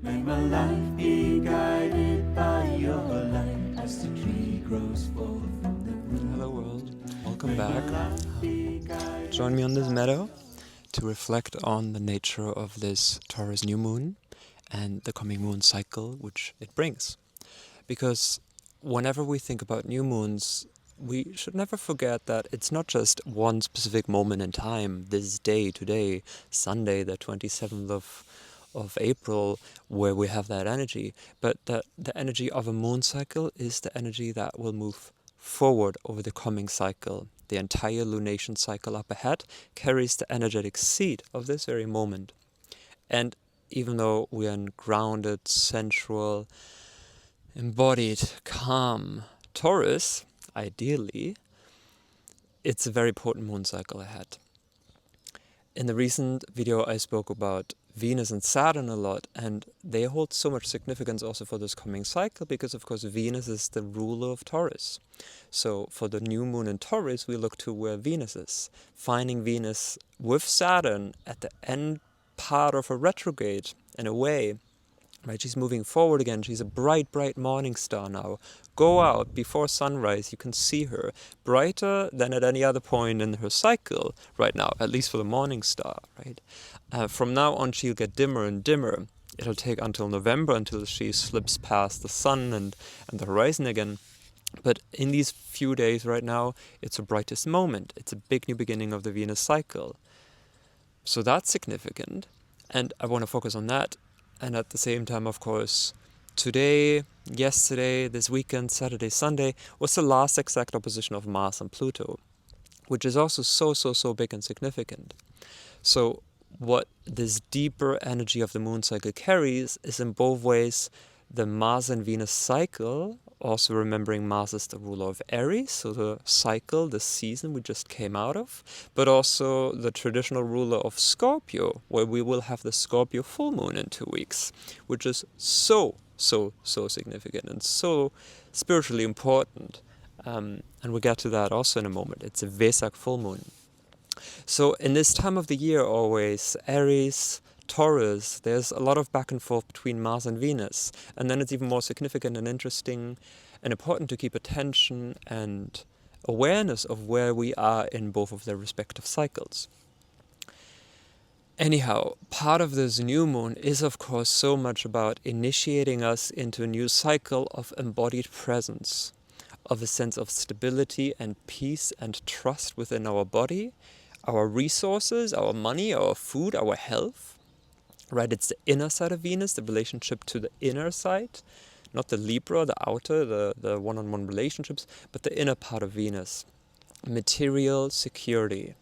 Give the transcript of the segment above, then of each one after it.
May my life be guided by your light as the tree grows forth from the root. Hello world, welcome back. Join me on this meadow to reflect on the nature of this Taurus New Moon and the coming moon cycle which it brings. Because whenever we think about new moons, we should never forget that it's not just one specific moment in time, this day, today, Sunday, the 27th of April, where we have that energy, but that the energy of a moon cycle is the energy that will move forward over the coming cycle. The entire lunation cycle up ahead carries the energetic seed of this very moment. And even though we are in grounded, sensual, embodied, calm Taurus, ideally, it's a very potent moon cycle ahead. In the recent video I spoke about Venus and Saturn a lot, and they hold so much significance also for this coming cycle because of course Venus is the ruler of Taurus. So for the new moon in Taurus we look to where Venus is. Finding Venus with Saturn at the end part of a retrograde in a way. Right, she's moving forward again. She's a bright, bright morning star now. Go out before sunrise, you can see her brighter than at any other point in her cycle right now, at least for the morning star, right? From now on, she'll get dimmer and dimmer. It'll take until November until she slips past the sun and the horizon again. But in these few days right now, it's her brightest moment. It's a big new beginning of the Venus cycle. So that's significant, and I want to focus on that. And at the same time, of course, today, yesterday, this weekend, Saturday, Sunday, was the last exact opposition of Mars and Pluto, which is also so big and significant. So what this deeper energy of the moon cycle carries is in both ways the Mars and Venus cycle, also remembering Mars is the ruler of Aries, so the cycle, the season we just came out of, but also the traditional ruler of Scorpio, where we will have the Scorpio Full Moon in 2 weeks, which is so significant and so spiritually important. And we'll get to that also in a moment. It's a Wesak Full Moon. So in this time of the year always, Aries, Taurus, there's a lot of back and forth between Mars and Venus. And then it's even more significant and interesting and important to keep attention and awareness of where we are in both of their respective cycles. Anyhow, part of this new moon is of course so much about initiating us into a new cycle of embodied presence, of a sense of stability and peace and trust within our body, our resources, our money, our food, our health. Right, it's the inner side of Venus, the relationship to the inner side, not the Libra, the outer, the one-on-one relationships, but the inner part of Venus. Material security,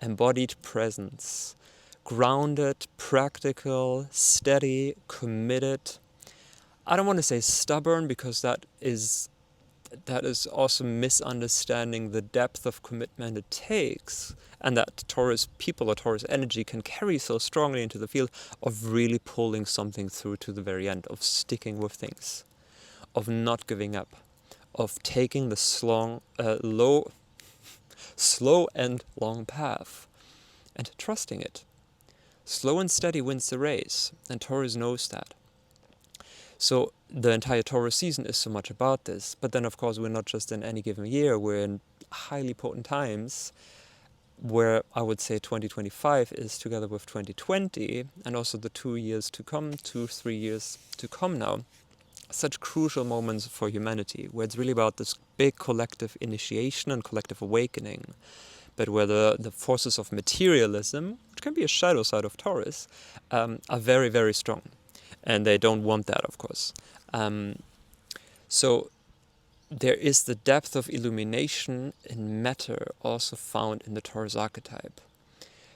embodied presence, grounded, practical, steady, committed. I don't want to say stubborn because that is also misunderstanding the depth of commitment it takes, and that Taurus people or Taurus energy can carry so strongly into the field of really pulling something through to the very end, of sticking with things, of not giving up, of taking the slow and long path and trusting it. Slow and steady wins the race, and Taurus knows that. So the entire Taurus season is so much about this. But then, of course, we're not just in any given year. We're in highly potent times where I would say 2025 is together with 2020 and also the 2 years to come, 3 years to come now, such crucial moments for humanity, where it's really about this big collective initiation and collective awakening, but where the forces of materialism, which can be a shadow side of Taurus, are very, very strong. And they don't want that, of course. So there is the depth of illumination in matter also found in the Taurus archetype.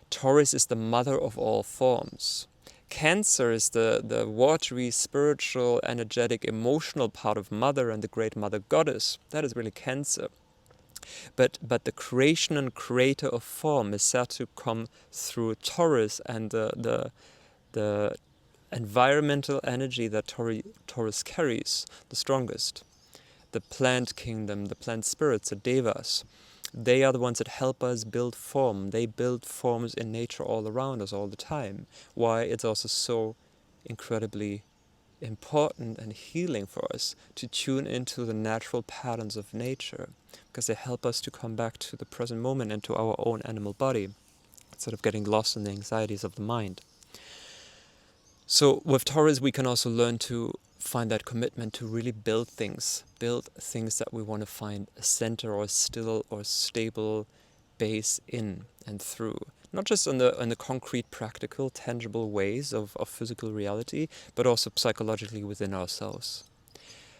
Taurus is the mother of all forms. Cancer is the watery, spiritual, energetic, emotional part of Mother and the great Mother Goddess. That is really Cancer. But the creation and creator of form is said to come through Taurus, and the environmental energy that Taurus carries, the strongest. The plant kingdom, the plant spirits, the devas, they are the ones that help us build form. They build forms in nature all around us all the time. Why it's also so incredibly important and healing for us to tune into the natural patterns of nature, because they help us to come back to the present moment and to our own animal body, instead of getting lost in the anxieties of the mind. So with Taurus, we can also learn to find that commitment to really build things that we want to find a center or still or stable base in and through. Not just in the concrete, practical, tangible ways of physical reality, but also psychologically within ourselves.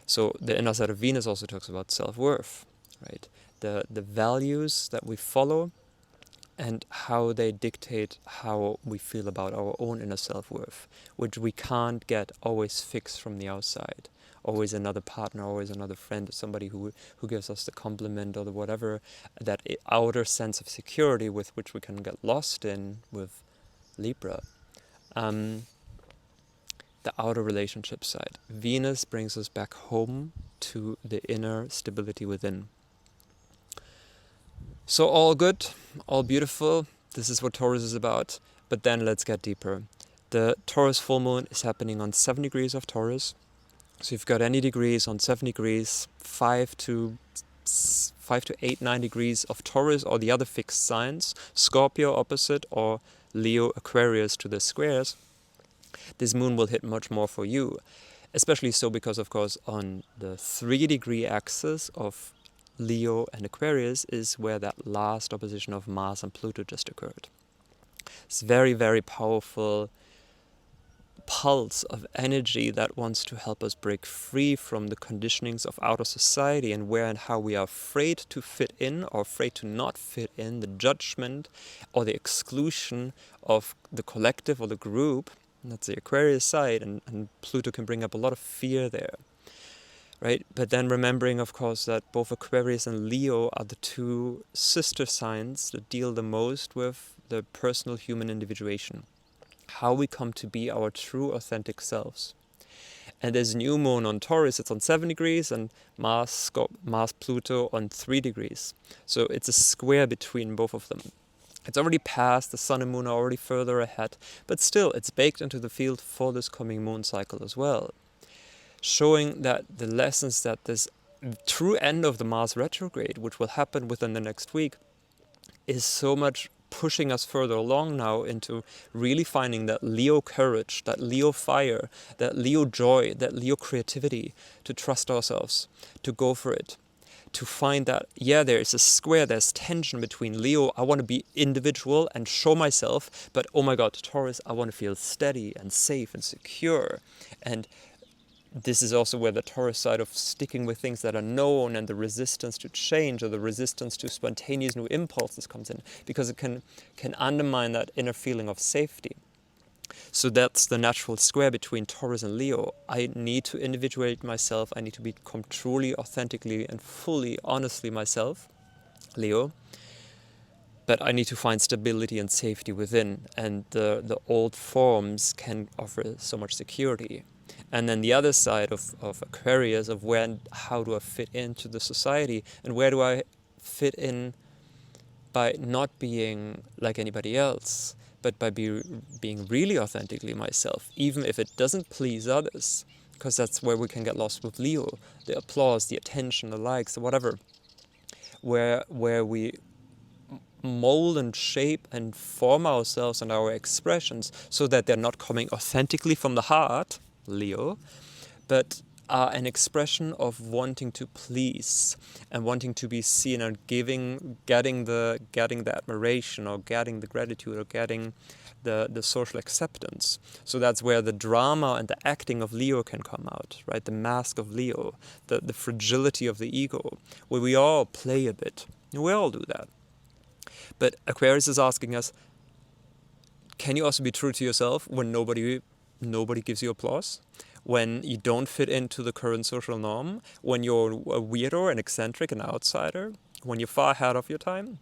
So the inner side of Venus also talks about self-worth, right? The values that we follow and how they dictate how we feel about our own inner self-worth, which we can't get always fixed from the outside. Always another partner, always another friend, or somebody who gives us the compliment or the whatever, that outer sense of security with which we can get lost in with Libra. The outer relationship side. Venus brings us back home to the inner stability within. So all good, all beautiful. This is what Taurus is about. But then let's get deeper. The Taurus full moon is happening on 7 degrees of Taurus. So you've got any degrees on 7 degrees, 5 to 8, 9 degrees of Taurus or the other fixed signs, Scorpio opposite or Leo Aquarius to the squares. This moon will hit much more for you. Especially so because, of course, on the 3-degree axis of Leo and Aquarius is where that last opposition of Mars and Pluto just occurred. It's very, very powerful pulse of energy that wants to help us break free from the conditionings of outer society and where and how we are afraid to fit in or afraid to not fit in, the judgment or the exclusion of the collective or the group. And that's the Aquarius side, and Pluto can bring up a lot of fear there. Right? But then remembering, of course, that both Aquarius and Leo are the two sister signs that deal the most with the personal human individuation. How we come to be our true, authentic selves. And there's new moon on Taurus, it's on 7 degrees, and Mars Pluto on 3 degrees. So it's a square between both of them. It's already past, the sun and moon are already further ahead, but still it's baked into the field for this coming moon cycle as well. Showing that the lessons that this true end of the Mars retrograde, which will happen within the next week, is so much pushing us further along now into really finding that Leo courage, that Leo fire, that Leo joy, that Leo creativity, to trust ourselves, to go for it, to find that, yeah, there is a square, there's tension between Leo, I want to be individual and show myself, but oh my God, Taurus, I want to feel steady and safe and secure. And this is also where the Taurus side of sticking with things that are known and the resistance to change or the resistance to spontaneous new impulses comes in, because it can undermine that inner feeling of safety. So that's the natural square between Taurus and Leo. I need to individuate myself. I need to become truly, authentically and fully, honestly myself, Leo. But I need to find stability and safety within. And the old forms can offer so much security. And then the other side of Aquarius, of where and how do I fit into the society, and where do I fit in by not being like anybody else, but by being really authentically myself, even if it doesn't please others, because that's where we can get lost with Leo, the applause, the attention, the likes, whatever, where we mold and shape and form ourselves and our expressions so that they're not coming authentically from the heart, Leo, but are an expression of wanting to please and wanting to be seen and getting the admiration or getting the gratitude or getting the social acceptance. So that's where the drama and the acting of Leo can come out, right? The mask of Leo, the fragility of the ego, where we all play a bit. We all do that. But Aquarius is asking us, can you also be true to yourself when nobody gives you applause? When you don't fit into the current social norm? When you're a weirdo, an eccentric, an outsider? When you're far ahead of your time?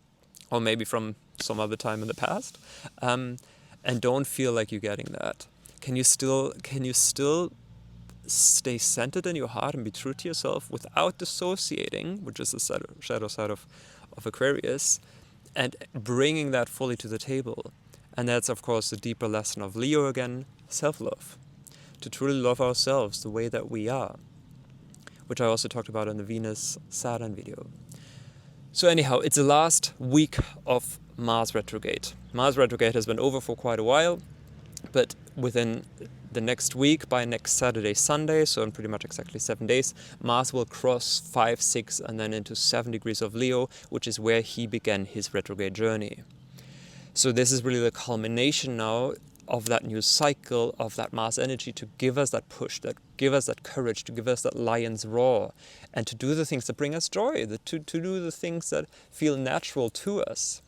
Or maybe from some other time in the past? And don't feel like you're getting that. Can you still stay centered in your heart and be true to yourself without dissociating, which is the shadow side of Aquarius, and bringing that fully to the table? And that's, of course, the deeper lesson of Leo again, self-love. to truly love ourselves the way that we are, which I also talked about in the Venus Saturn video. So anyhow, it's the last week of Mars retrograde. Mars retrograde has been over for quite a while, but within the next week, by next Saturday, Sunday, so in pretty much exactly 7 days, Mars will cross 5, 6, and then into 7 degrees of Leo, which is where he began his retrograde journey. So this is really the culmination now of that new cycle, of that Mars energy, to give us that push, that give us that courage, to give us that lion's roar, and to do the things that bring us joy, to do the things that feel natural to us.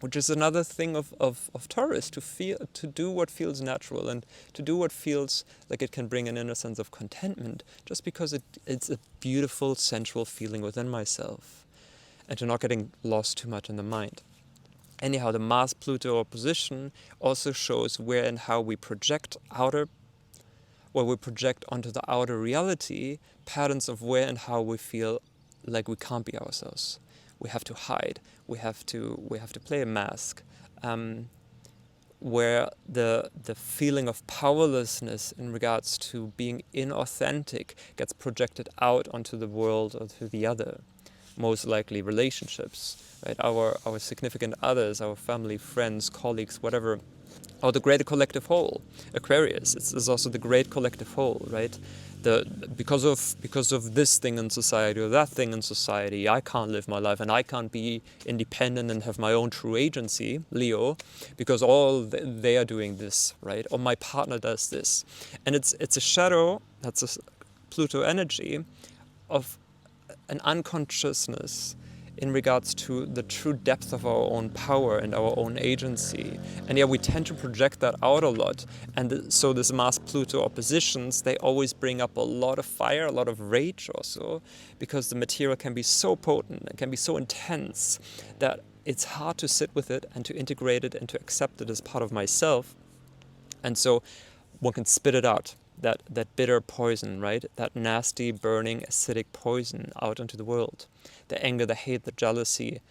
Which is another thing of Taurus, to do what feels natural and to do what feels like it can bring an inner sense of contentment, just because it's a beautiful, sensual feeling within myself, and to not getting lost too much in the mind. Anyhow, the Mars-Pluto opposition also shows where and how we project onto the outer reality patterns of where and how we feel like we can't be ourselves. We have to hide. We have to play a mask, where the feeling of powerlessness in regards to being inauthentic gets projected out onto the world or to the other, most likely relationships, right? Our significant others, our family, friends, colleagues, whatever, or the greater collective whole. Aquarius, it's also the great collective whole, right? Because of this thing in society or that thing in society, I can't live my life and I can't be independent and have my own true agency, Leo, because they are doing this, right? Or my partner does this. And it's a shadow, that's a Pluto energy, of an unconsciousness in regards to the true depth of our own power and our own agency. And yeah, we tend to project that out a lot. And so this Mars-Pluto oppositions, they always bring up a lot of fire, a lot of rage also, because the material can be so potent and can be so intense that it's hard to sit with it and to integrate it and to accept it as part of myself. And so one can spit it out. That bitter poison, right? That nasty, burning, acidic poison out into the world. The anger, the hate, the jealousy,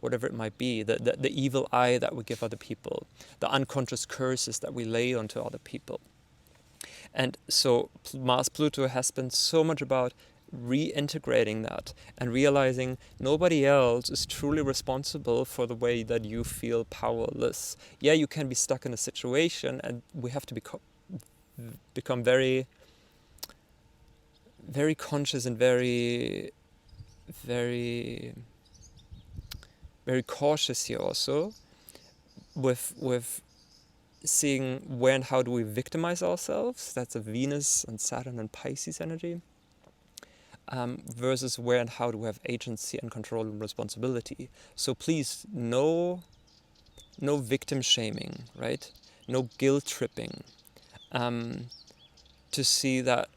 whatever it might be. The evil eye that we give other people. The unconscious curses that we lay onto other people. And so Mars-Pluto has been so much about reintegrating that and realizing nobody else is truly responsible for the way that you feel powerless. Yeah, you can be stuck in a situation, and we have to become very, very conscious and very, very, very cautious here also with seeing where and how do we victimize ourselves. That's a Venus and Saturn and Pisces energy. Versus where and how do we have agency and control and responsibility. So please, no victim shaming, right? No guilt tripping. To see that,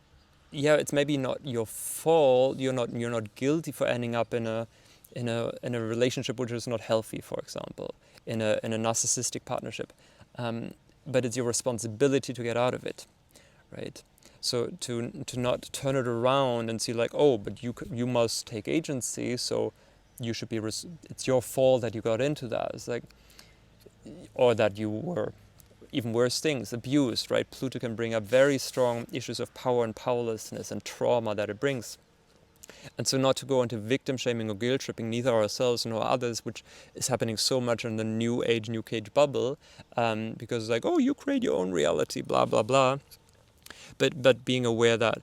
yeah, it's maybe not your fault. You're not guilty for ending up in a relationship which is not healthy, for example, in a narcissistic partnership. But it's your responsibility to get out of it, right? So to not turn it around and see like, oh, but you must take agency, so you should be. It's your fault that you got into that. It's like, or that you were. Even worse things, abused, right? Pluto can bring up very strong issues of power and powerlessness and trauma that it brings. And so not to go into victim shaming or guilt tripping, neither ourselves nor others, which is happening so much in the new age bubble, because it's like, oh, you create your own reality, blah, blah, blah. But being aware that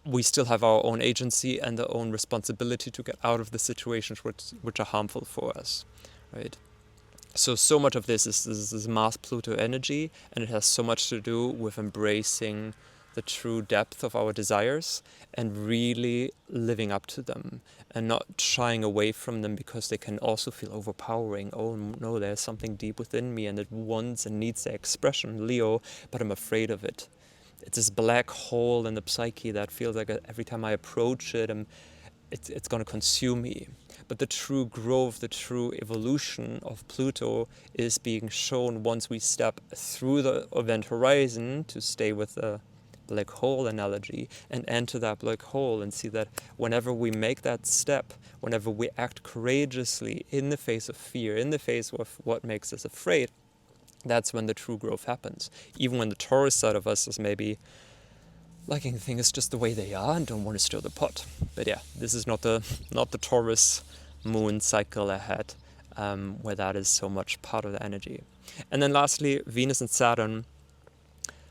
we still have our own agency and our own responsibility to get out of the situations which are harmful for us, right? So much of this is Mars-Pluto energy, and it has so much to do with embracing the true depth of our desires and really living up to them and not shying away from them because they can also feel overpowering. Oh no, there's something deep within me and it wants and needs the expression, Leo, but I'm afraid of it. It's this black hole in the psyche that feels like every time I approach it, it's going to consume me. But the true growth, the true evolution of Pluto is being shown once we step through the event horizon, to stay with the black hole analogy, and enter that black hole and see that whenever we make that step, whenever we act courageously in the face of fear, in the face of what makes us afraid, that's when the true growth happens. Even when the Taurus side of us is maybe liking things just the way they are and don't want to stir the pot. But yeah, this is not the Taurus moon cycle ahead, where that is so much part of the energy. And then lastly, Venus and Saturn.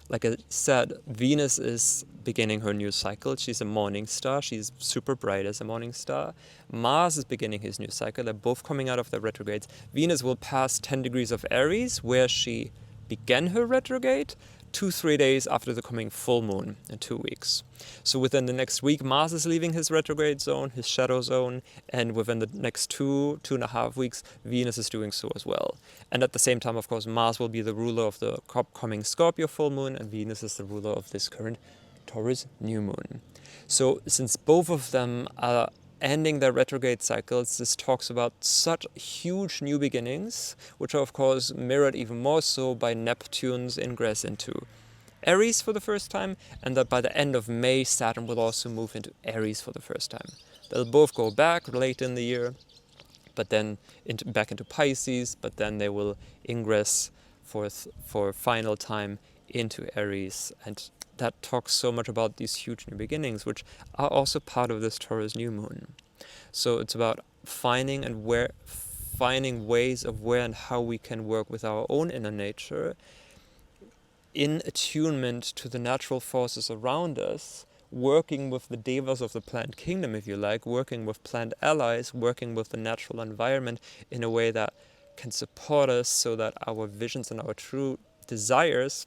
Like I said, Venus is beginning her new cycle. She's a morning star. She's super bright as a morning star. Mars is beginning his new cycle. They're both coming out of their retrogrades. Venus will pass 10 degrees of Aries, where she began her retrograde, 2-3 days after the coming full moon in 2 weeks. So within the next week, Mars is leaving his retrograde zone, his shadow zone, and within the next 2.5 weeks, Venus is doing so as well. And at the same time, of course, Mars will be the ruler of the upcoming Scorpio Full Moon, and Venus is the ruler of this current Taurus New Moon. So since both of them are ending their retrograde cycles, this talks about such huge new beginnings, which are of course mirrored even more so by Neptune's ingress into Aries for the first time, and that by the end of May, Saturn will also move into Aries for the first time. They'll both go back late in the year, but then back into Pisces, but then they will ingress for final time into Aries, and that talks so much about these huge new beginnings, which are also part of this Taurus new moon. So it's about finding ways of where and how we can work with our own inner nature in attunement to the natural forces around us, working with the devas of the plant kingdom, if you like, working with plant allies, working with the natural environment in a way that can support us so that our visions and our true desires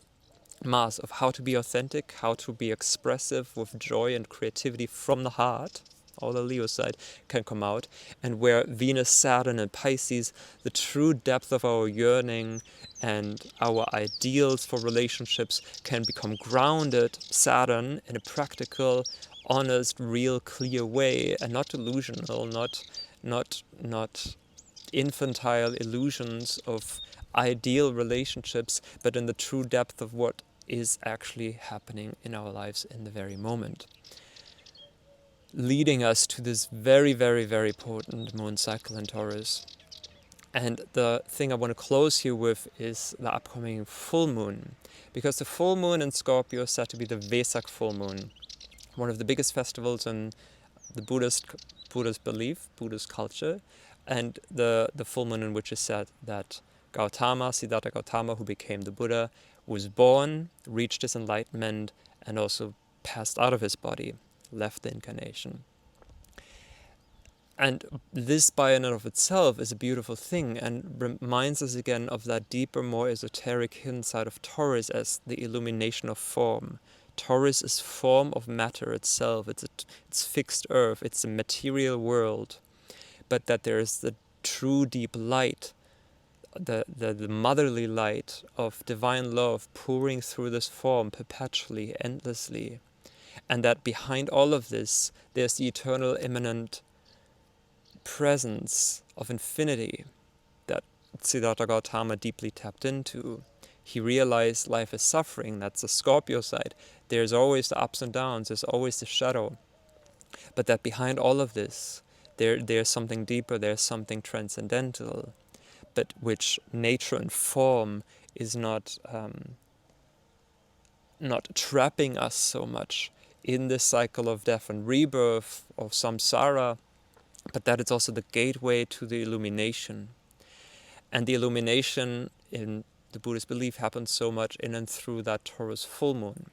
Mars of how to be authentic, how to be expressive with joy and creativity from the heart, all the Leo side, can come out. And where Venus, Saturn and Pisces, the true depth of our yearning and our ideals for relationships can become grounded, Saturn, in a practical, honest, real, clear way, and not delusional, not infantile illusions of ideal relationships, but in the true depth of what is actually happening in our lives in the very moment, leading us to this very, very, very potent moon cycle in Taurus. And the thing I want to close here with is the upcoming full moon, because the full moon in Scorpio is said to be the Wesak full moon, one of the biggest festivals in the Buddhist belief, Buddhist culture, and the full moon in which is said that Siddhartha Gautama, who became the Buddha, was born, reached his enlightenment, and also passed out of his body, left the incarnation. And this by and of itself is a beautiful thing and reminds us again of that deeper, more esoteric hidden side of Taurus as the illumination of form. Taurus is form of matter itself. It's fixed earth. It's a material world. But that there is the true deep light, the motherly light of divine love pouring through this form perpetually, endlessly. And that behind all of this, there's the eternal, immanent presence of infinity that Siddhartha Gautama deeply tapped into. He realized life is suffering. That's the Scorpio side. There's always the ups and downs. There's always the shadow. But that behind all of this, there's something deeper. There's something transcendental, but which nature and form is not trapping us so much in this cycle of death and rebirth, of samsara, but that it's also the gateway to the illumination. And the illumination in the Buddhist belief happens so much in and through that Taurus full moon.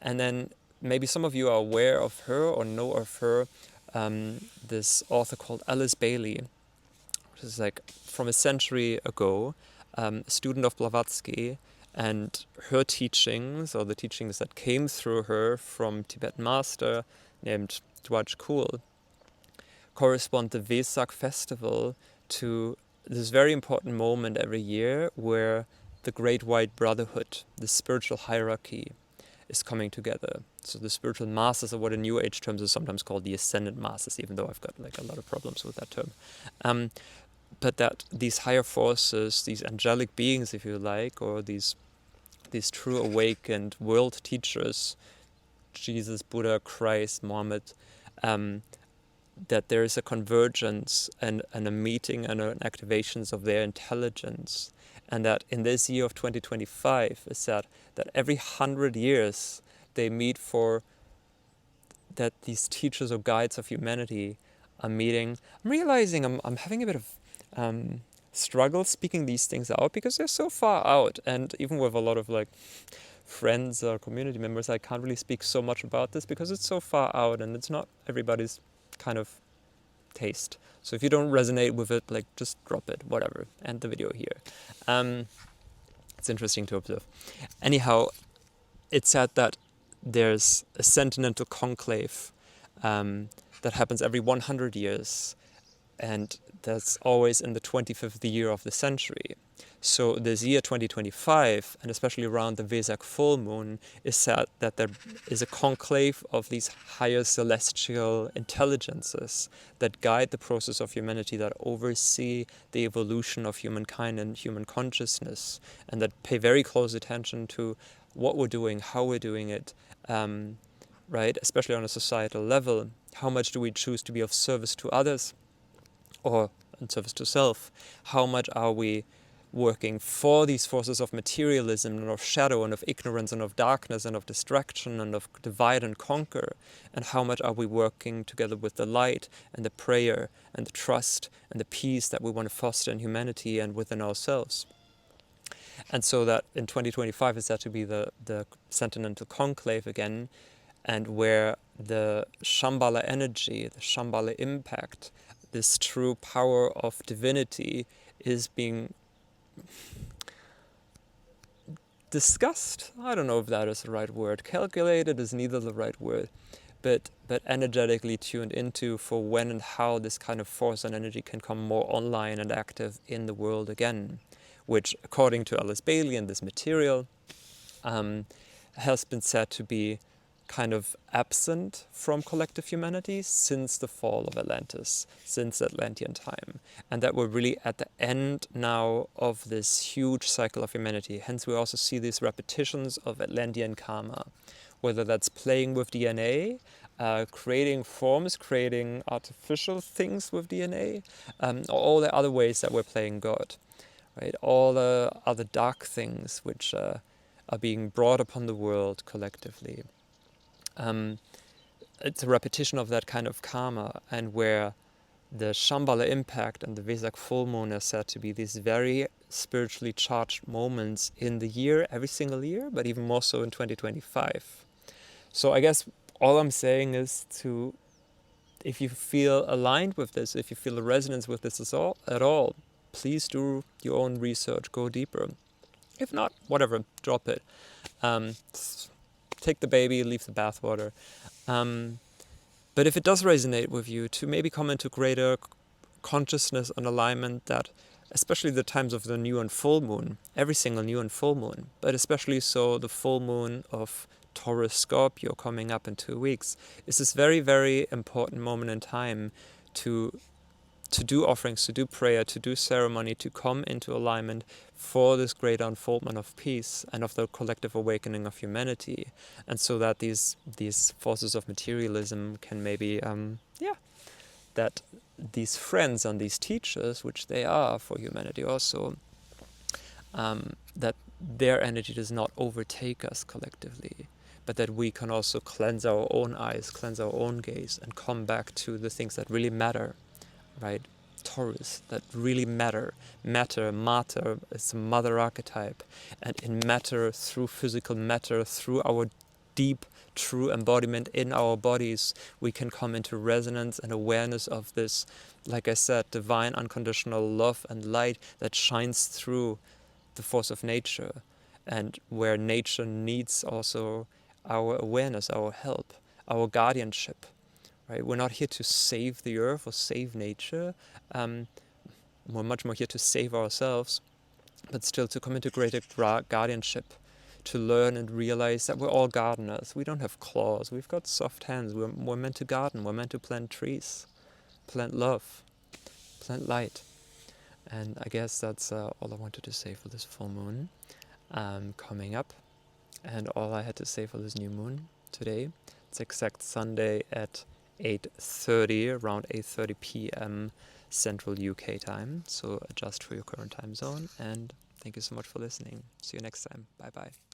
And then maybe some of you are aware of her or know of her, this author called Alice Bailey, which is like from a century ago, a student of Blavatsky, and her teachings, or the teachings that came through her from Tibetan master named Dwaj Khul, correspond the Wesak festival to this very important moment every year where the Great White Brotherhood, the spiritual hierarchy, is coming together. So the spiritual masters are what in New Age terms is sometimes called the ascendant masters, even though I've got like a lot of problems with that term. But that these higher forces, these angelic beings, if you like, or these true awakened world teachers, Jesus, Buddha, Christ, Muhammad, that there is a convergence and a meeting and an activations of their intelligence, And that in this year of 2025 is that every 100 years they meet for that these teachers or guides of humanity are meeting. I'm realizing I'm having a bit of struggle speaking these things out because they're so far out, and even with a lot of like friends or community members, I can't really speak so much about this because it's so far out and it's not everybody's kind of taste. So if you don't resonate with it, like just drop it, whatever, end the video here. It's interesting to observe. Anyhow, it's said that there's a sentimental conclave that happens every 100 years, and that's always in the 25th year of the century. So this year 2025, and especially around the Wesak full moon, is said that there is a conclave of these higher celestial intelligences that guide the process of humanity, that oversee the evolution of humankind and human consciousness, and that pay very close attention to what we're doing, how we're doing it, right? Especially on a societal level. How much do we choose to be of service to others or in service to self? How much are we working for these forces of materialism and of shadow and of ignorance and of darkness and of distraction and of divide and conquer? And how much are we working together with the light and the prayer and the trust and the peace that we want to foster in humanity and within ourselves? And so that in 2025 is said to be the sentimental conclave again, and where the Shamballa energy, the Shamballa impact, this true power of divinity is being discussed. I don't know if that is the right word. Calculated is neither the right word, but energetically tuned into for when and how this kind of force and energy can come more online and active in the world again, which, according to Alice Bailey and this material, has been said to be kind of absent from collective humanity since the fall of Atlantis, since Atlantean time. And that we're really at the end now of this huge cycle of humanity. Hence we also see these repetitions of Atlantean karma, whether that's playing with DNA, creating forms, creating artificial things with DNA, or all the other ways that we're playing God, right? All the other dark things which are being brought upon the world collectively. It's a repetition of that kind of karma, and where the Shambhala impact and the Wesak full moon are said to be these very spiritually charged moments in the year, every single year, but even more so in 2025. So I guess all I'm saying is to, if you feel aligned with this, if you feel a resonance with this at all, please do your own research, go deeper. If not, whatever, drop it. Take the baby, leave the bathwater. But if it does resonate with you, to maybe come into greater consciousness and alignment that, especially the times of the new and full moon, every single new and full moon, but especially so the full moon of Taurus Scorpio coming up in 2 weeks, is this very, very important moment in time to do offerings, to do prayer, to do ceremony, to come into alignment for this great unfoldment of peace and of the collective awakening of humanity. And so that these forces of materialism can maybe, that these friends and these teachers, which they are for humanity also, that their energy does not overtake us collectively, but that we can also cleanse our own eyes, cleanse our own gaze, and come back to the things that really matter. Right, Taurus, that really matter. Matter is a mother archetype, and in matter, through physical matter, through our deep, true embodiment in our bodies, we can come into resonance and awareness of this, like I said, divine unconditional love and light that shines through the force of nature, and where nature needs also our awareness, our help, our guardianship. Right? We're not here to save the earth or save nature. We're much more here to save ourselves, but still to come into greater guardianship, to learn and realize that we're all gardeners. We don't have claws. We've got soft hands. We're meant to garden. We're meant to plant trees, plant love, plant light. And I guess that's all I wanted to say for this full moon coming up, and all I had to say for this new moon today. It's exact Sunday at 8:30, around 8:30 p.m. Central UK time, so adjust for your current time zone, and Thank you so much for listening. See you next time. Bye bye.